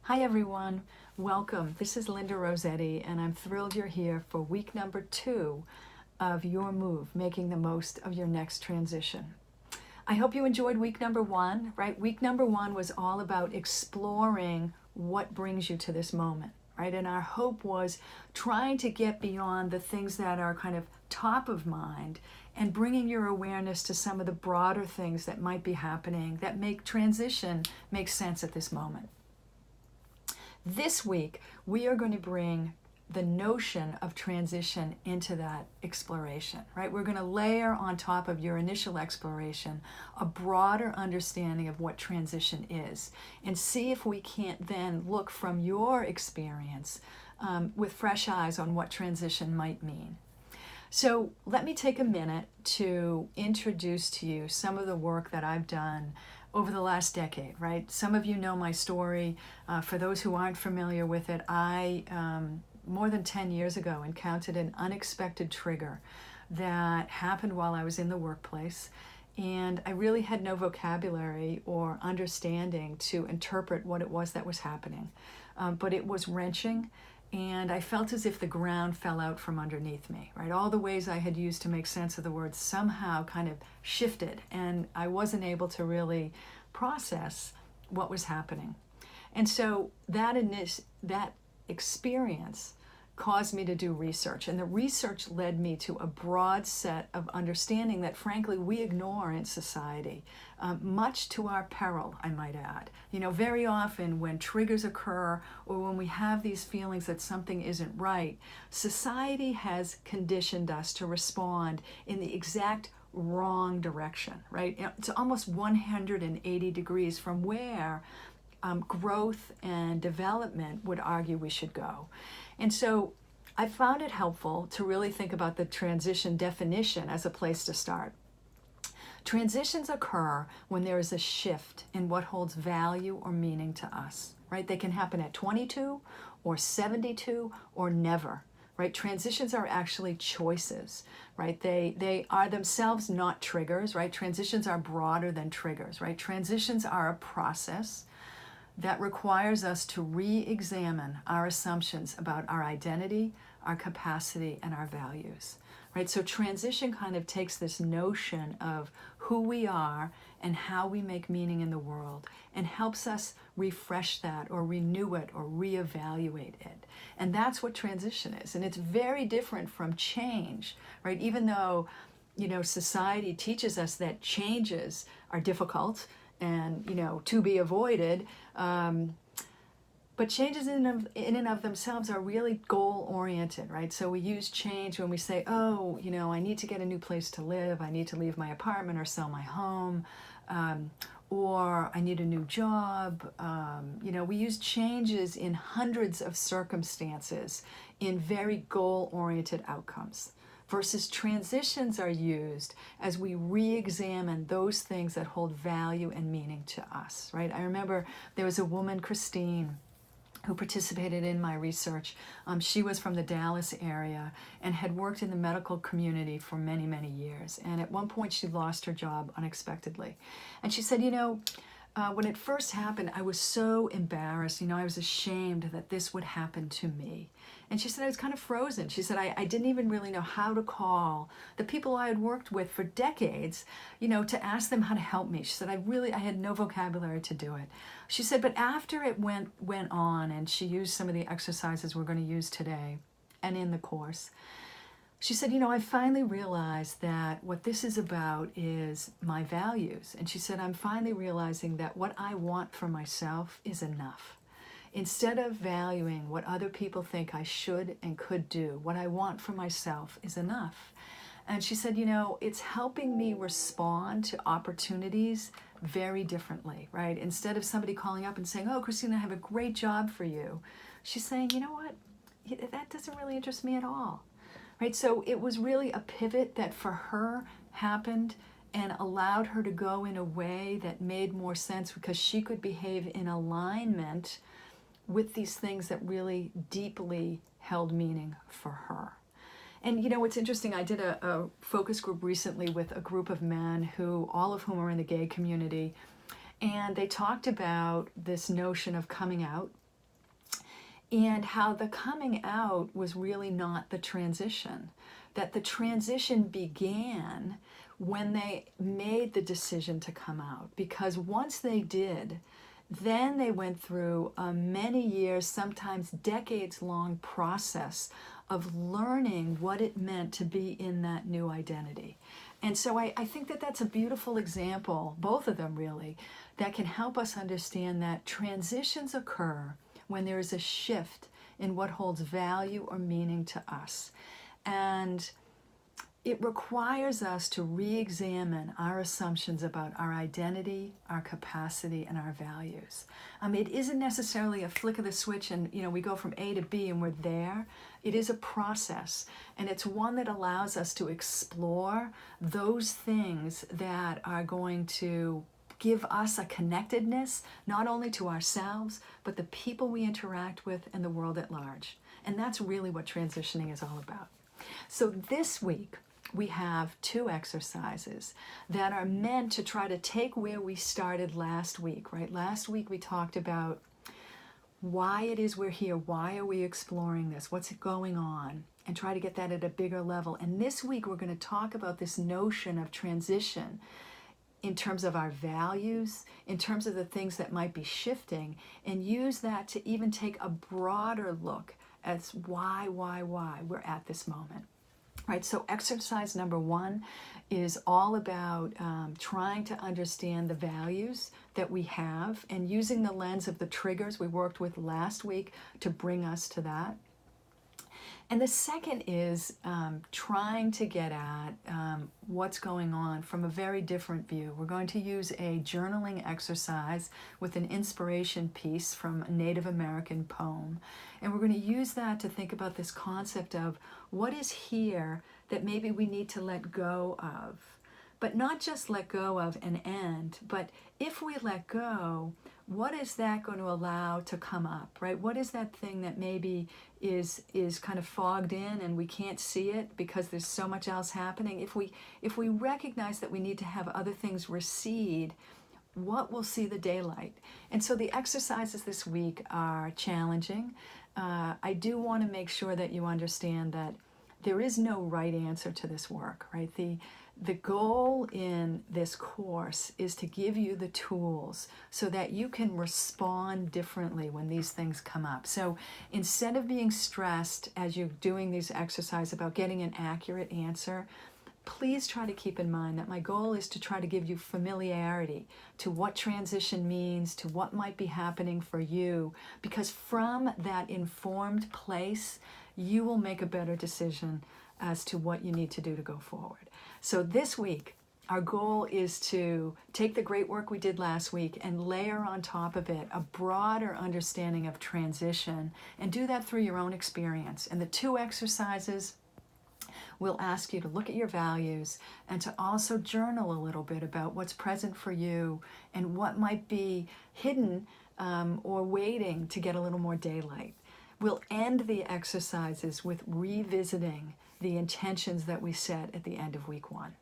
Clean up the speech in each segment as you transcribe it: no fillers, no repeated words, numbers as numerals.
Hi everyone, welcome. This is Linda Rossetti, and I'm thrilled you're here for week number 2 of Your Move, making the most of your next transition. I hope you enjoyed week number 1, right? Week number 1 was all about exploring what brings you to this moment, right? And our hope was trying to get beyond the things that are kind of top of mind and bringing your awareness to some of the broader things that might be happening that make transition make sense at this moment. This week, we are going to bring the notion of transition into that exploration, right? We're going to layer on top of your initial exploration a broader understanding of what transition is and see if we can't then look from your experience with fresh eyes on what transition might mean. So let me take a minute to introduce to you some of the work that I've done over the last decade, right? Some of you know my story. For those who aren't familiar with it, I, more than 10 years ago, encountered an unexpected trigger that happened while I was in the workplace. And I really had no vocabulary or understanding to interpret what it was that was happening. But it was wrenching, and I felt as if the ground fell out from underneath me, right? All the ways I had used to make sense of the words somehow kind of shifted, and I wasn't able to really process what was happening. And so that experience caused me to do research, and the research led me to a broad set of understanding that frankly we ignore in society, much to our peril, I might add. You know, very often when triggers occur or when we have these feelings that something isn't right, society has conditioned us to respond in the exact wrong direction, right? It's almost 180 degrees from where growth and development would argue we should go. And so I found it helpful to really think about the transition definition as a place to start. Transitions occur when there is a shift in what holds value or meaning to us, right? They can happen at 22 or 72 or never, right? Transitions are actually choices, right? They are themselves not triggers, right? Transitions are broader than triggers, right? Transitions are a process that requires us to re-examine our assumptions about our identity, our capacity, and our values, right? So transition kind of takes this notion of who we are and how we make meaning in the world and helps us refresh that or renew it or reevaluate it. And that's what transition is. And it's very different from change, right? Even though, you know, society teaches us that changes are difficult and, you know, to be avoided, but changes in and of themselves are really goal-oriented, right? So we use change when we say, oh, you know, I need to get a new place to live, I need to leave my apartment or sell my home, or I need a new job. You know, we use changes in hundreds of circumstances in very goal-oriented outcomes. Versus transitions are used as we re-examine those things that hold value and meaning to us, right? I remember there was a woman, Christine, who participated in my research. She was from the Dallas area and had worked in the medical community for many, many years. And at one point she lost her job unexpectedly. And she said, you know, when it first happened, I was so embarrassed. You know, I was ashamed that this would happen to me. And she said I was kind of frozen. She said I didn't even really know how to call the people I had worked with for decades, you know, to ask them how to help me. She said I had no vocabulary to do it. She said, but after it went on, and she used some of the exercises we're going to use today and in the course, she said, you know, I finally realized that what this is about is my values. And she said, I'm finally realizing that what I want for myself is enough. Instead of valuing what other people think I should and could do, what I want for myself is enough. And she said, you know, it's helping me respond to opportunities very differently, right? Instead of somebody calling up and saying, oh, Christina, I have a great job for you, she's saying, you know what, that doesn't really interest me at all. Right, so it was really a pivot that for her happened and allowed her to go in a way that made more sense because she could behave in alignment with these things that really deeply held meaning for her. And you know, what's interesting, I did a focus group recently with a group of men who, all of whom are in the gay community, and they talked about this notion of coming out and how the coming out was really not the transition, that the transition began when they made the decision to come out. Because once they did, then they went through a many years, sometimes decades long process of learning what it meant to be in that new identity. And so I think that that's a beautiful example, both of them really, that can help us understand that transitions occur when there is a shift in what holds value or meaning to us. And it requires us to re-examine our assumptions about our identity, our capacity, and our values. It isn't necessarily a flick of the switch and we go from A to B and we're there. It is a process, and it's one that allows us to explore those things that are going to give us a connectedness, not only to ourselves, but the people we interact with and the world at large. And that's really what transitioning is all about. So this week, we have 2 exercises that are meant to try to take where we started last week, right? Last week we talked about why it is we're here, why are we exploring this, what's going on, and try to get that at a bigger level. And this week we're going to talk about this notion of transition in terms of our values, in terms of the things that might be shifting, and use that to even take a broader look at why we're at this moment. Right, so exercise number 1 is all about trying to understand the values that we have and using the lens of the triggers we worked with last week to bring us to that. And the second is trying to get at what's going on from a very different view. We're going to use a journaling exercise with an inspiration piece from a Native American poem. And we're going to use that to think about this concept of what is here that maybe we need to let go of. But not just let go of and end, but if we let go, what is that going to allow to come up, right? What is that thing that maybe is kind of fogged in and we can't see it because there's so much else happening? If we recognize that we need to have other things recede, what will see the daylight? And so the exercises this week are challenging. I do want to make sure that you understand that there is no right answer to this work, right? The goal in this course is to give you the tools so that you can respond differently when these things come up. So instead of being stressed as you're doing these exercises about getting an accurate answer, please try to keep in mind that my goal is to try to give you familiarity to what transition means, to what might be happening for you, because from that informed place, you will make a better decision as to what you need to do to go forward. So this week, our goal is to take the great work we did last week and layer on top of it a broader understanding of transition, and do that through your own experience. And the 2 exercises will ask you to look at your values and to also journal a little bit about what's present for you and what might be hidden or waiting to get a little more daylight. We'll end the exercises with revisiting the intentions that we set at the end of week 1.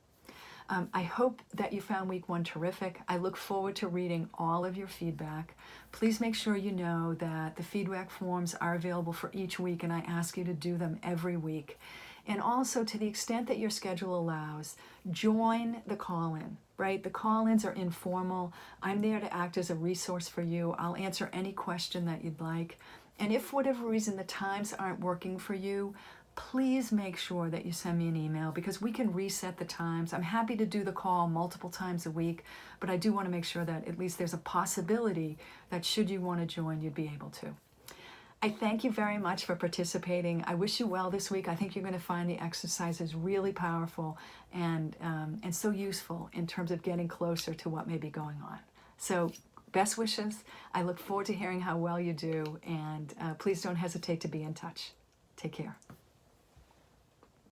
I hope that you found week 1 terrific. I look forward to reading all of your feedback. Please make sure you know that the feedback forms are available for each week, and I ask you to do them every week. And also, to the extent that your schedule allows, join the call-in, right? The call-ins are informal. I'm there to act as a resource for you. I'll answer any question that you'd like. And if for whatever reason the times aren't working for you, please make sure that you send me an email, because we can reset the times. I'm happy to do the call multiple times a week, but I do want to make sure that at least there's a possibility that should you want to join, you'd be able to. I thank you very much for participating. I wish you well this week. I think you're going to find the exercises really powerful and so useful in terms of getting closer to what may be going on. So best wishes. I look forward to hearing how well you do, and please don't hesitate to be in touch. Take care.